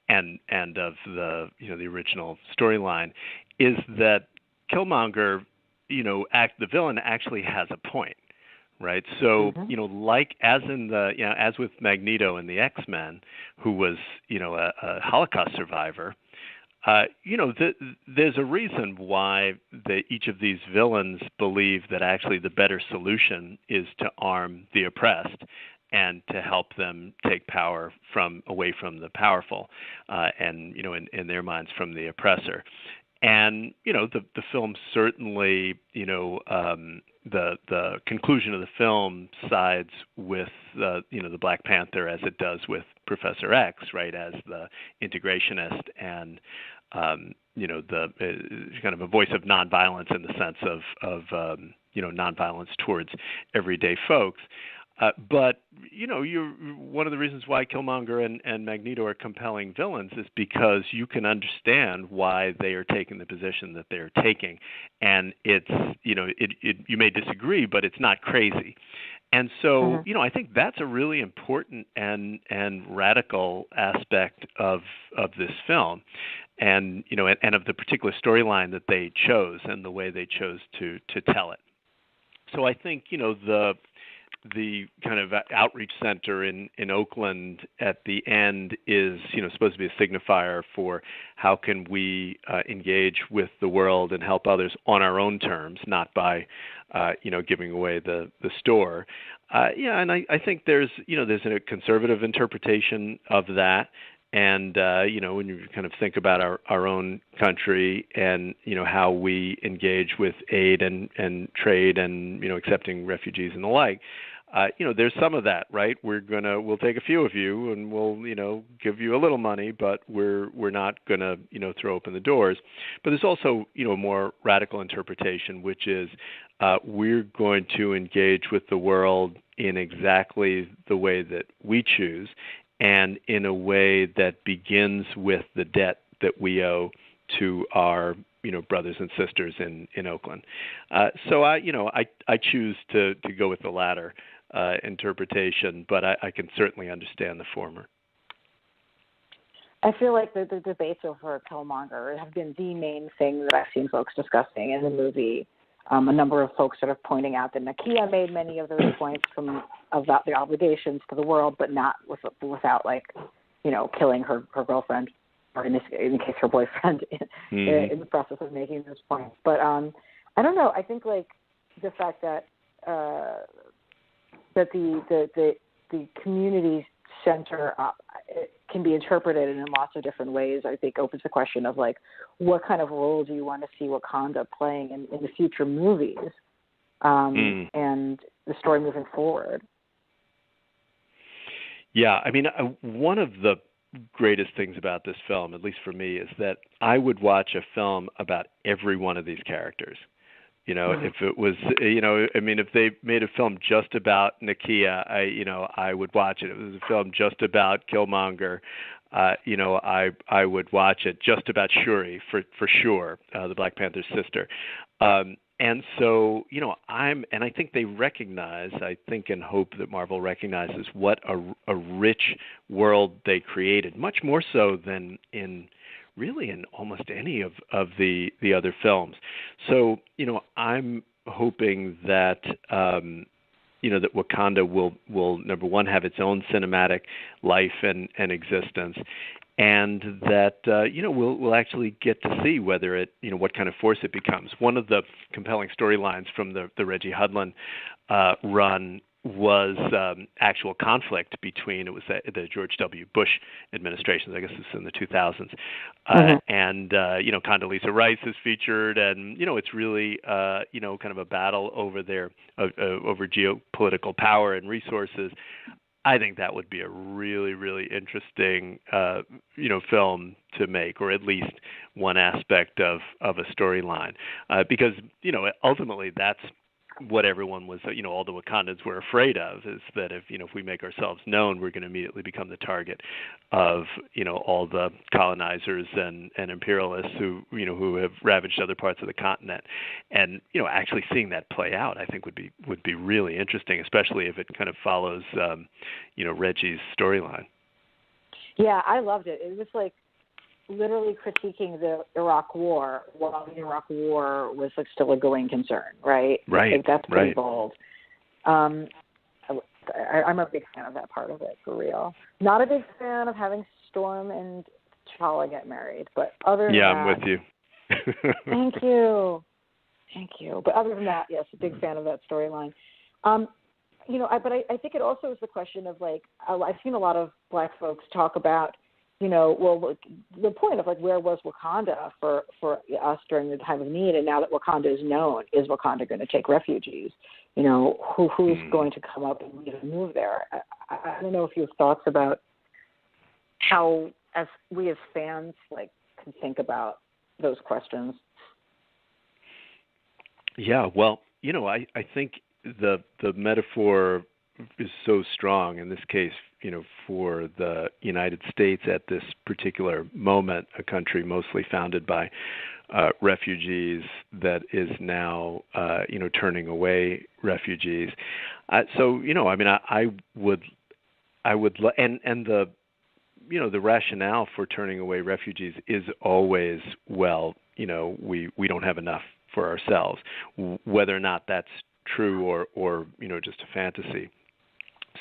and of the the original storyline is that Killmonger, the villain actually has a point, right? So, like as in as with Magneto in the X-Men, who was, a Holocaust survivor, there's a reason why each of these villains believe that actually the better solution is to arm the oppressed and to help them take power away from the powerful, and in their minds from the oppressor. And the film certainly, the conclusion of the film sides with the Black Panther as it does with Professor X, right, as the integrationist and the kind of a voice of nonviolence in the sense of nonviolence towards everyday folks. But you're one of the reasons why Killmonger and Magneto are compelling villains is because you can understand why they are taking the position that they're taking, and it's you may disagree, but it's not crazy. And so I think that's a really important and radical aspect of this film, and and of the particular storyline that they chose and the way they chose to tell it. So I think the kind of outreach center in Oakland at the end is, supposed to be a signifier for how can we engage with the world and help others on our own terms, not by, giving away the store. And I think there's a conservative interpretation of that. And, when you kind of think about our own country and, how we engage with aid and trade and, accepting refugees and the like, there's some of that, right? We'll take a few of you and we'll, give you a little money, but we're not going to, throw open the doors. But there's also, a more radical interpretation, which is we're going to engage with the world in exactly the way that we choose, and in a way that begins with the debt that we owe to our, brothers and sisters in Oakland. So I choose to go with the latter interpretation, but I can certainly understand the former. I feel like the debates over Killmonger have been the main thing that I've seen folks discussing in the movie. A number of folks sort of pointing out that Nakia made many of those points about the obligations to the world, but not without killing her girlfriend, or in case her boyfriend, in the process of making those points. But I don't know. I think the fact that that the community center it can be interpreted in lots of different ways, I think opens the question of what kind of role do you want to see Wakanda playing in the future movies and the story moving forward. Yeah, I mean, one of the greatest things about this film, at least for me, is that I would watch a film about every one of these characters. If it was, if they made a film just about Nakia, I would watch it. If it was a film just about Killmonger, I would watch it. Just about Shuri, for sure, the Black Panther's sister. And so, I think they recognize, and hope that Marvel recognizes what a rich world they created, much more so than in almost any of the other films. So, I'm hoping that, that Wakanda will number one, have its own cinematic life and existence, and that, we'll actually get to see whether it, what kind of force it becomes. One of the compelling storylines from the Reggie Hudlin run was actual conflict between, it was the George W. Bush administration, I guess it's in the 2000s, and, Condoleezza Rice is featured, and, it's really, kind of a battle over over geopolitical power and resources. I think that would be a really, really interesting, film to make, or at least one aspect of a storyline, because, ultimately that's what everyone was, all the Wakandans were afraid of, is that if we make ourselves known, we're going to immediately become the target of, all the colonizers and imperialists who have ravaged other parts of the continent. And, actually seeing that play out, I think would be really interesting, especially if it kind of follows, Reggie's storyline. Yeah, I loved it. It was literally critiquing the Iraq War while the Iraq War was still a going concern, right? Right. That's pretty bold. I'm a big fan of that part of it, for real. Not a big fan of having Storm and T'Challa get married, but other than that... Yeah, I'm with you. Thank you. But other than that, yes, a big fan of that storyline. I think it also is the question of, like, I've seen a lot of Black folks talk about, the point of, like, where was Wakanda for us during the time of need, and now that Wakanda is known, is Wakanda going to take refugees? Who's going to come up and even move there? I don't know if you have thoughts about how, as we as fans, like, can think about those questions. Yeah, well, I think the metaphor is so strong in this case, for the United States at this particular moment, a country mostly founded by refugees that is now, turning away refugees. I would, and the rationale for turning away refugees is always, we don't have enough for ourselves, whether or not that's true or just a fantasy.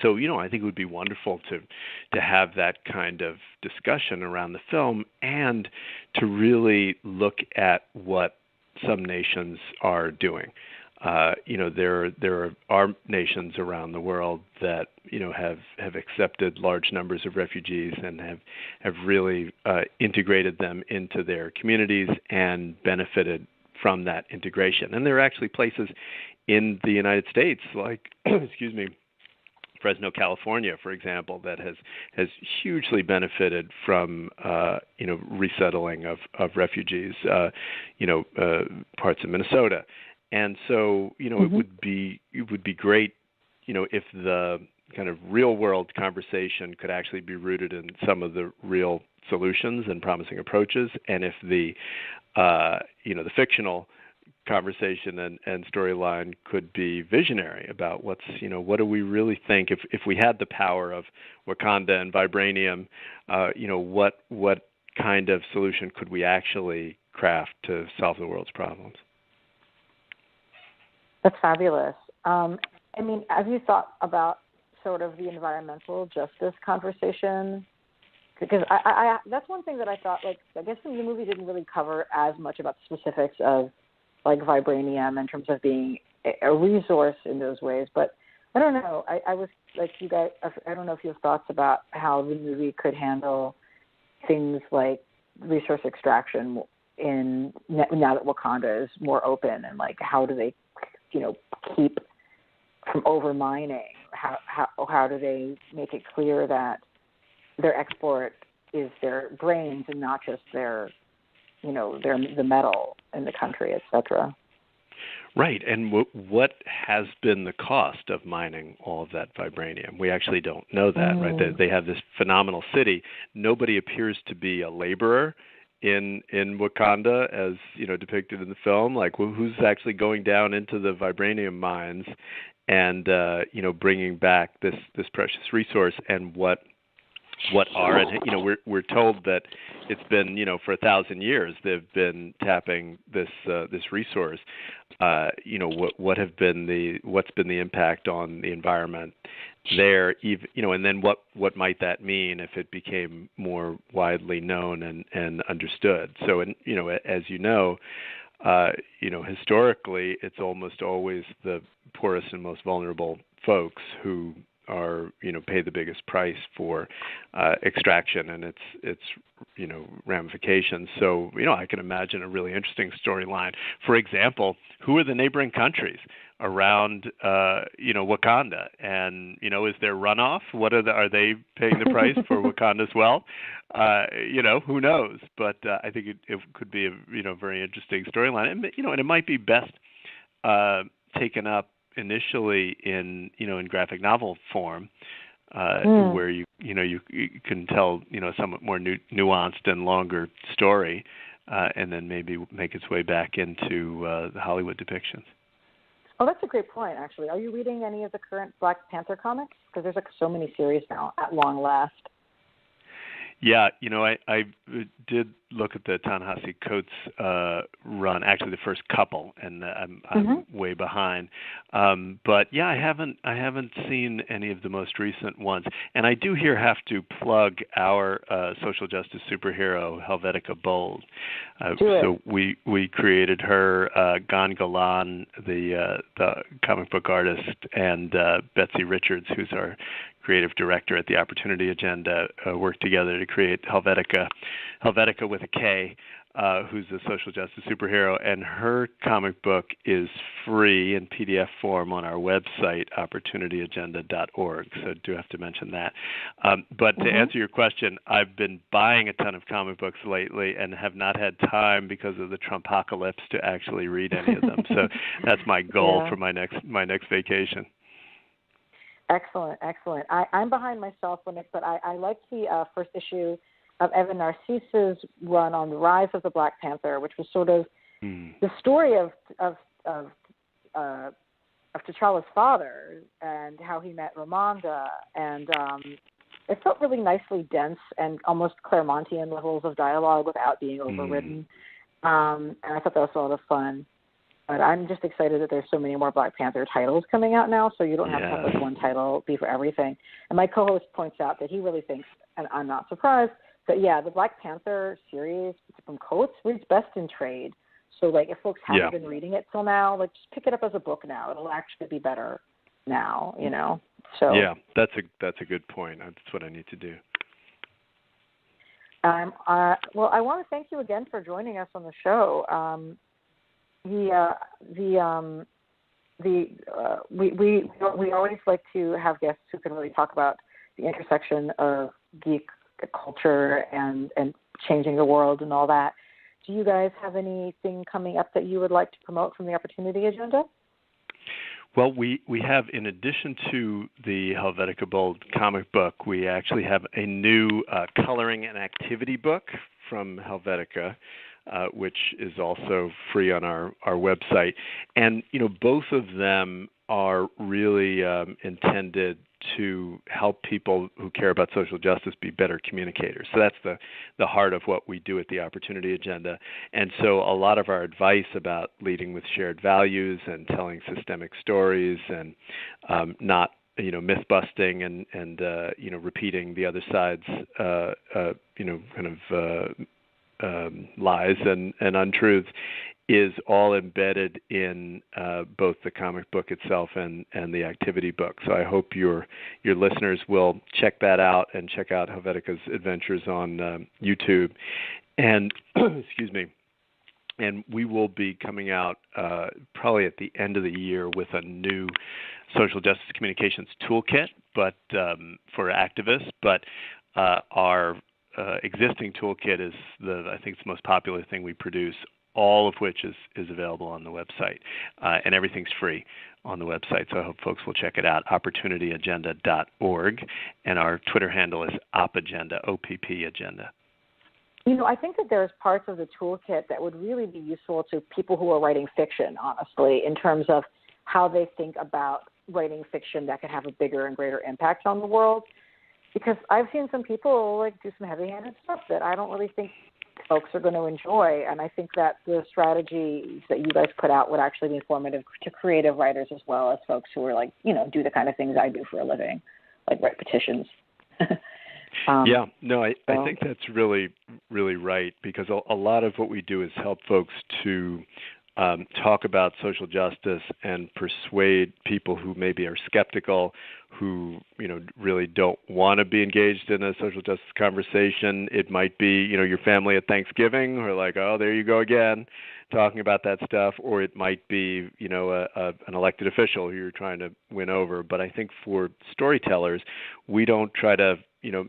So, I think it would be wonderful to have that kind of discussion around the film and to really look at what some nations are doing. There are nations around the world that, have accepted large numbers of refugees and have really integrated them into their communities and benefited from that integration. And there are actually places in the United States, like, Fresno, California, for example, that has hugely benefited from resettling of refugees. Parts of Minnesota, and so it would be great, if the kind of real world conversation could actually be rooted in some of the real solutions and promising approaches, and if the the fictional conversation and storyline could be visionary about what do we really think if we had the power of Wakanda and vibranium, what kind of solution could we actually craft to solve the world's problems? That's fabulous. Have you thought about sort of the environmental justice conversation? Because I that's one thing that I thought, like, I guess the movie didn't really cover as much about the specifics of, like, vibranium in terms of being a resource in those ways. But I don't know. I was like you guys. I don't know if you have thoughts about how the movie could handle things like resource extraction now that Wakanda is more open, and, like, how do they, keep from over mining? How do they make it clear that their export is their brains and not just their the metal in the country, etc. Right, and what has been the cost of mining all of that vibranium? We actually don't know that, right? They have this phenomenal city. Nobody appears to be a laborer in Wakanda, as depicted in the film. Like, who's actually going down into the vibranium mines and bringing back this precious resource, and what are, and we're told that it's been for 1,000 years they've been tapping this resource. What's been the impact on the environment there, and then what might that mean if it became more widely known and understood? So, as historically, it's almost always the poorest and most vulnerable folks who are pay the biggest price for extraction and its ramifications. So I can imagine a really interesting storyline. For example, who are the neighboring countries around Wakanda, and is there runoff? Are they paying the price for Wakanda as well? Who knows? But I think it could be a very interesting storyline, and and it might be best taken up initially in graphic novel form, where you can tell a somewhat more nuanced and longer story, and then maybe make its way back into the Hollywood depictions. Oh, that's a great point, actually. Are you reading any of the current Black Panther comics? Because there's so many series now, at long last. Yeah, I did look at the Ta-Nehisi Coates run, actually the first couple, and I'm way behind. But yeah, I haven't seen any of the most recent ones, and I do here have to plug our social justice superhero Helvetica Bold. So we created her, Gan Galan, the comic book artist, and Betsy Richards, who's our creative director at the Opportunity Agenda, worked together to create Helvetica with a K, who's a social justice superhero, and her comic book is free in PDF form on our website, opportunityagenda.org, so do have to mention that. But to answer your question, I've been buying a ton of comic books lately and have not had time because of the Trumpocalypse to actually read any of them. So that's my goal for my next vacation. Excellent. I'm behind myself but I like the first issue of Evan Narcisse's run on the rise of the Black Panther, which was sort of the story of T'Challa's father and how he met Ramonda, and it felt really nicely dense and almost Claremontian levels of dialogue without being overridden. And I thought that was a lot of fun. But I'm just excited that there's so many more Black Panther titles coming out now, so you don't have to have like one title be for everything. And my co-host points out that he really thinks, and I'm not surprised, that the Black Panther series from Coates reads best in trade. So like if folks haven't been reading it till now, like just pick it up as a book now. It'll actually be better now, So yeah, that's a good point. That's what I need to do. Well, I want to thank you again for joining us on the show. We always like to have guests who can really talk about the intersection of geek culture and changing the world and all that. Do you guys have anything coming up that you would like to promote from the Opportunity Agenda? Well, we have, in addition to the Helvetica Bold comic book, we actually have a new coloring and activity book from Helvetica, which is also free on our website. And, both of them are really intended to help people who care about social justice be better communicators. So that's the heart of what we do at the Opportunity Agenda. And so a lot of our advice about leading with shared values and telling systemic stories and not myth busting and repeating the other side's lies and untruths is all embedded in both the comic book itself and the activity book. So I hope your listeners will check that out and check out Helvetica's adventures on YouTube. And excuse me. And we will be coming out probably at the end of the year with a new social justice communications toolkit, but for activists. But our existing toolkit is I think it's the most popular thing we produce, all of which is available on the website. And everything's free on the website, so I hope folks will check it out, opportunityagenda.org. And our Twitter handle is OppAgenda, OPP Agenda. I think that there's parts of the toolkit that would really be useful to people who are writing fiction, honestly, in terms of how they think about writing fiction that can have a bigger and greater impact on the world. Because I've seen some people do some heavy-handed stuff that I don't really think folks are going to enjoy, and I think that the strategies that you guys put out would actually be informative to creative writers as well as folks who are do the kind of things I do for a living, like write petitions. I think that's really, really right, because a lot of what we do is help folks to talk about social justice and persuade people who maybe are skeptical, who really don't want to be engaged in a social justice conversation. It might be your family at Thanksgiving who are like, oh, there you go again, talking about that stuff, or it might be an elected official who you're trying to win over. But I think for storytellers, we don't try to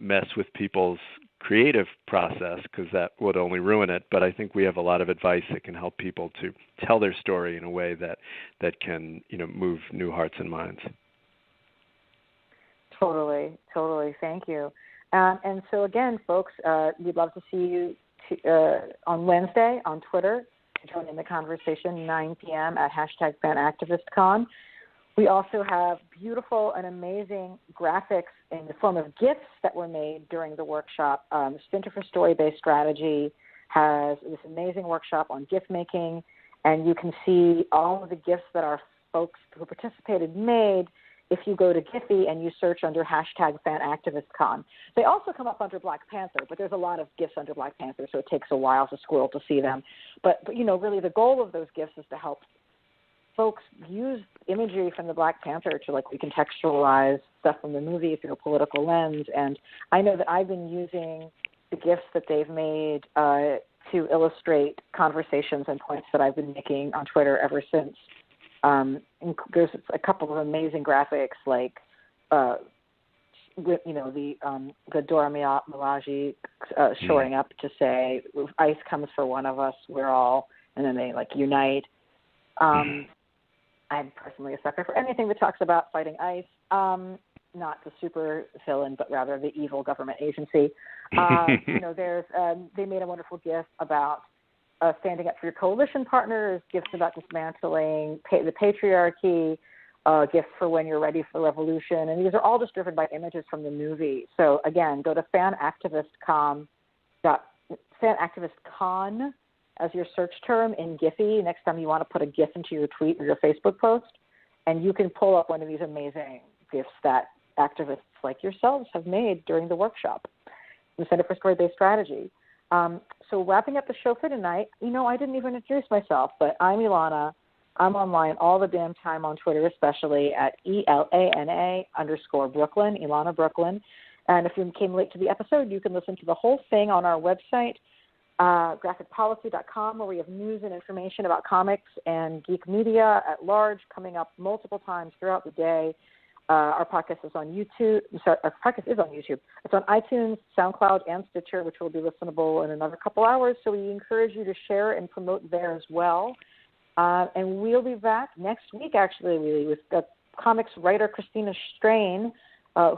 mess with people's creative process, because that would only ruin it. But I think we have a lot of advice that can help people to tell their story in a way that can move new hearts and minds. Totally. Thank you. And so again, folks, we'd love to see you on Wednesday on Twitter to join in the conversation, 9 p.m. at #FanActivistCon. We also have beautiful and amazing graphics in the form of GIFs that were made during the workshop. Center for Story-Based Strategy has this amazing workshop on GIF making, and you can see all of the GIFs that our folks who participated made if you go to Giphy and you search under #FanActivistCon. They also come up under Black Panther, but there's a lot of GIFs under Black Panther, so it takes a while to scroll to see them. But really the goal of those GIFs is to help folks use imagery from the Black Panther to recontextualize stuff from the movie through a political lens. And I know that I've been using the GIFs that they've made to illustrate conversations and points that I've been making on Twitter ever since. There's a couple of amazing graphics, like the Dora Milaje showing up to say, "ICE comes for one of us, we're all," and then they unite. I'm personally a sucker for anything that talks about fighting ICE, not the super villain, but rather the evil government agency. They made a wonderful GIF about standing up for your coalition partners, GIFs about dismantling the patriarchy, GIFs for when you're ready for revolution. And these are all just driven by images from the movie. So again, go to FanActivistCon as your search term in Giphy next time you want to put a GIF into your tweet or your Facebook post, and you can pull up one of these amazing GIFs that activists like yourselves have made during the workshop, the Center for Story-Based Strategy. So wrapping up the show for tonight, I didn't even introduce myself, but I'm Ilana. I'm online all the damn time on Twitter, especially at ELANA_Brooklyn, Ilana Brooklyn. And if you came late to the episode, you can listen to the whole thing on our website, graphicpolicy.com, where we have news and information about comics and geek media at large coming up multiple times throughout the day. Our podcast is on YouTube. Our podcast is on YouTube. It's on iTunes, SoundCloud, and Stitcher, which will be listenable in another couple hours. So we encourage you to share and promote there as well. And we'll be back next week, actually, with comics writer Christina Strain,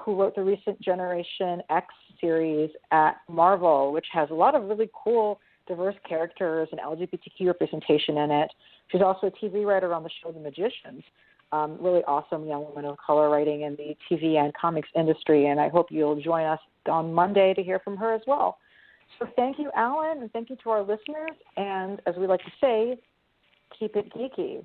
who wrote the recent Generation X series at Marvel, which has a lot of really cool, diverse characters and LGBTQ representation in it. She's also a TV writer on the show The Magicians. Really awesome young woman of color writing in the TV and comics industry, and I hope you'll join us on Monday to hear from her as well. So thank you, Alan, and thank you to our listeners, and as we like to say, keep it geeky.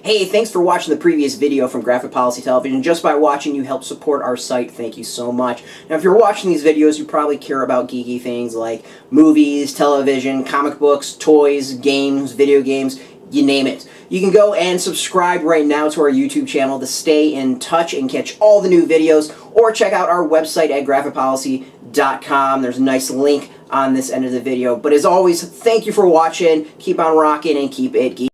Hey, thanks for watching the previous video from Graphic Policy Television. Just by watching, you help support our site. Thank you so much. Now, if you're watching these videos, you probably care about geeky things like movies, television, comic books, toys, games, video games, you name it. You can go and subscribe right now to our YouTube channel to stay in touch and catch all the new videos, or check out our website at graphicpolicy.com. There's a nice link on this end of the video. But as always, thank you for watching. Keep on rocking and keep it geeky.